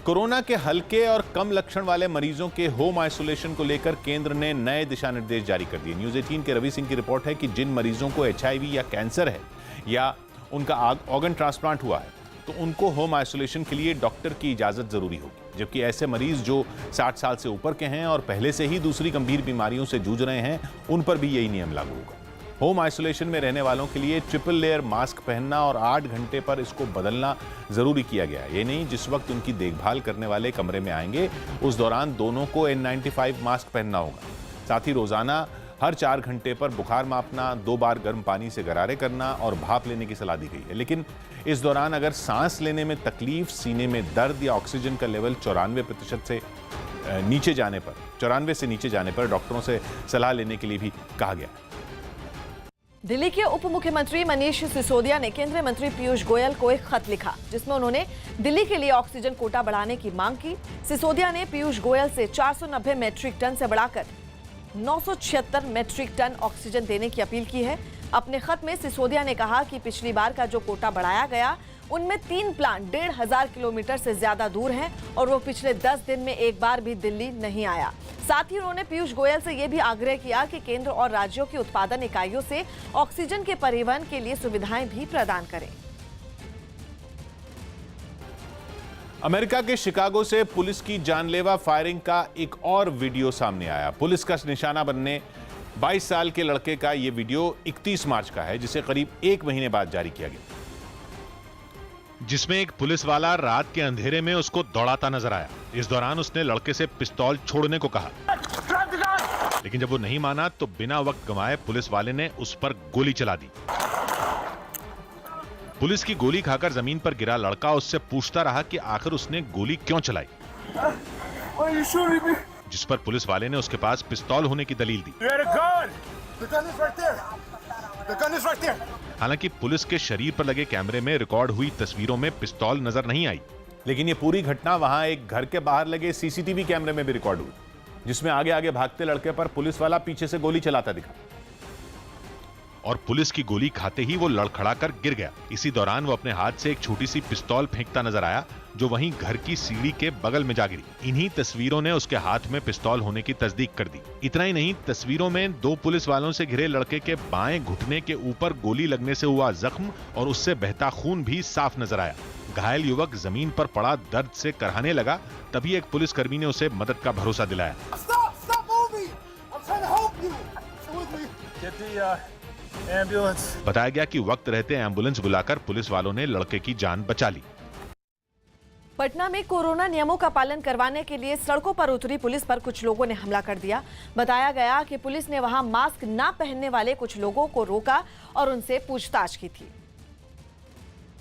Corona के हल्के और कम लक्षण वाले मरीजों के होम आइसोलेशन को लेकर केंद्र ने नए दिशा निर्देश जारी कर दिए। न्यूज़ 18 के रवि सिंह की रिपोर्ट है कि जिन मरीजों को HIV या कैंसर है या उनका ऑर्गन ट्रांसप्लांट हुआ है तो उनको होम आइसोलेशन के लिए डॉक्टर की इजाजत जरूरी होगी, जबकि ऐसे मरीज जो 60 साल से ऊपर के हैं और पहले से ही दूसरी गंभीर बीमारियों से जूझ रहे हैं उन पर भी यही नियम लागू होगा। होम आइसोलेशन में रहने वालों के लिए ट्रिपल लेयर मास्क पहनना और 8 घंटे पर इसको बदलना जरूरी किया गया है। ये नहीं, जिस वक्त उनकी देखभाल करने वाले कमरे में आएंगे उस दौरान दोनों को N95 मास्क पहनना होगा। साथ ही रोजाना हर 4 घंटे पर बुखार मापना, 2 बार गर्म पानी से गरारे करना और भाप लेने की सलाह दी गई है। लेकिन इस दौरान अगर सांस लेने में तकलीफ, सीने में दर्द या ऑक्सीजन का लेवल 94% से नीचे जाने पर डॉक्टरों से सलाह लेने के लिए भी कहा गया है। दिल्ली के उप मुख्यमंत्री मनीष सिसोदिया ने केंद्रीय मंत्री पीयूष गोयल को एक खत लिखा जिसमें उन्होंने दिल्ली के लिए ऑक्सीजन कोटा बढ़ाने की मांग की। सिसोदिया ने पीयूष गोयल से 490 मीट्रिक टन से बढ़ाकर 976 मीट्रिक टन ऑक्सीजन देने की अपील की है। अपने खत में सिसोदिया ने कहा कि पिछली बार का जो कोटा बढ़ाया गया उनमें 3 प्लांट 1500 किलोमीटर से ज्यादा दूर हैं और वो पिछले 10 दिन में एक बार भी दिल्ली नहीं आया। साथ ही उन्होंने पीयूष गोयल से यह भी आग्रह किया कि केंद्र और राज्यों की उत्पादन इकाइयों से ऑक्सीजन के परिवहन के लिए सुविधाएं भी प्रदान करें। अमेरिका के शिकागो से पुलिस की जानलेवा फायरिंग का एक और वीडियो सामने आया। पुलिस का निशाना बनने 22 साल के लड़के का यह वीडियो 31 मार्च का है, जिसे करीब 1 महीने बाद जारी किया गया, जिसमें एक पुलिस वाला रात के अंधेरे में उसको दौड़ाता नजर आया। इस दौरान उसने लड़के से पिस्तौल छोड़ने को कहा, लेकिन जब वो नहीं माना तो बिना वक्त गंवाए पुलिस वाले ने उस पर गोली चला दी। पुलिस की गोली खाकर जमीन पर गिरा लड़का उससे पूछता रहा कि आखिर उसने गोली क्यों चलाई, जिस पर पुलिस वाले ने उसके पास पिस्तौल होने की दलील दी। हालांकि पुलिस के शरीर पर लगे कैमरे में रिकॉर्ड हुई तस्वीरों में पिस्तौल नजर नहीं आई, लेकिन ये पूरी घटना वहां एक घर के बाहर लगे CCTV कैमरे में भी रिकॉर्ड हुई, जिसमें आगे आगे भागते लड़के पर पुलिस वाला पीछे से गोली चलाता दिखा और पुलिस की गोली खाते ही वो लड़खड़ाकर गिर गया। इसी दौरान वो अपने हाथ से एक छोटी सी पिस्तौल फेंकता नजर आया जो वहीं घर की सीढ़ी के बगल में जा गिरी। इन्हीं तस्वीरों ने उसके हाथ में पिस्तौल होने की तस्दीक कर दी। इतना ही नहीं, तस्वीरों में 2 पुलिस वालों से घिरे लड़के के बाएं घुटने के ऊपर गोली लगने से हुआ जख्म और उससे बहता खून भी साफ नजर आया। घायल युवक जमीन पर पड़ा दर्द से करहाने लगा, तभी एक पुलिसकर्मी ने उसे मदद का भरोसा दिलाया। बताया गया कि वक्त रहते एम्बुलेंस बुलाकर पुलिस वालों ने लड़के की जान बचा ली। पटना में कोरोना नियमों का पालन करवाने के लिए सड़कों पर उतरी पुलिस पर कुछ लोगों ने हमला कर दिया। बताया गया कि पुलिस ने वहां मास्क ना पहनने वाले कुछ लोगों को रोका और उनसे पूछताछ की थी,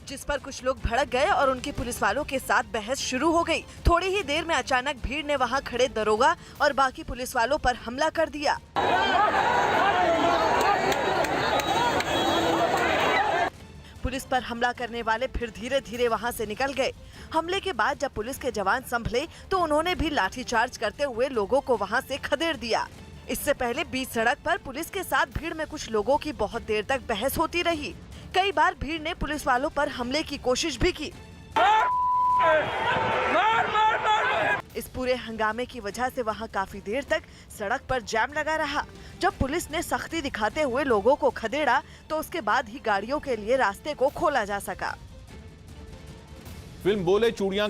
जिस पर कुछ लोग भड़क गए और उनके पुलिस वालों के साथ बहस शुरू हो गई। थोड़ी ही देर में अचानक भीड़ ने वहां खड़े दरोगा और बाकी पुलिस वालों पर हमला कर दिया। पुलिस पर हमला करने वाले फिर धीरे धीरे वहां से निकल गए। हमले के बाद जब पुलिस के जवान संभले तो उन्होंने भी लाठीचार्ज करते हुए लोगों को वहां से खदेड़ दिया। इससे पहले बीच सड़क पर पुलिस के साथ भीड़ में कुछ लोगों की बहुत देर तक बहस होती रही। कई बार भीड़ ने पुलिस वालों पर हमले की कोशिश भी की। इस पूरे हंगामे की वजह से वहां काफी देर तक सड़क पर जाम लगा रहा। जब पुलिस ने सख्ती दिखाते हुए लोगों को खदेड़ा तो उसके बाद ही गाड़ियों के लिए रास्ते को खोला जा सका। फिल्म बोले चूड़ियां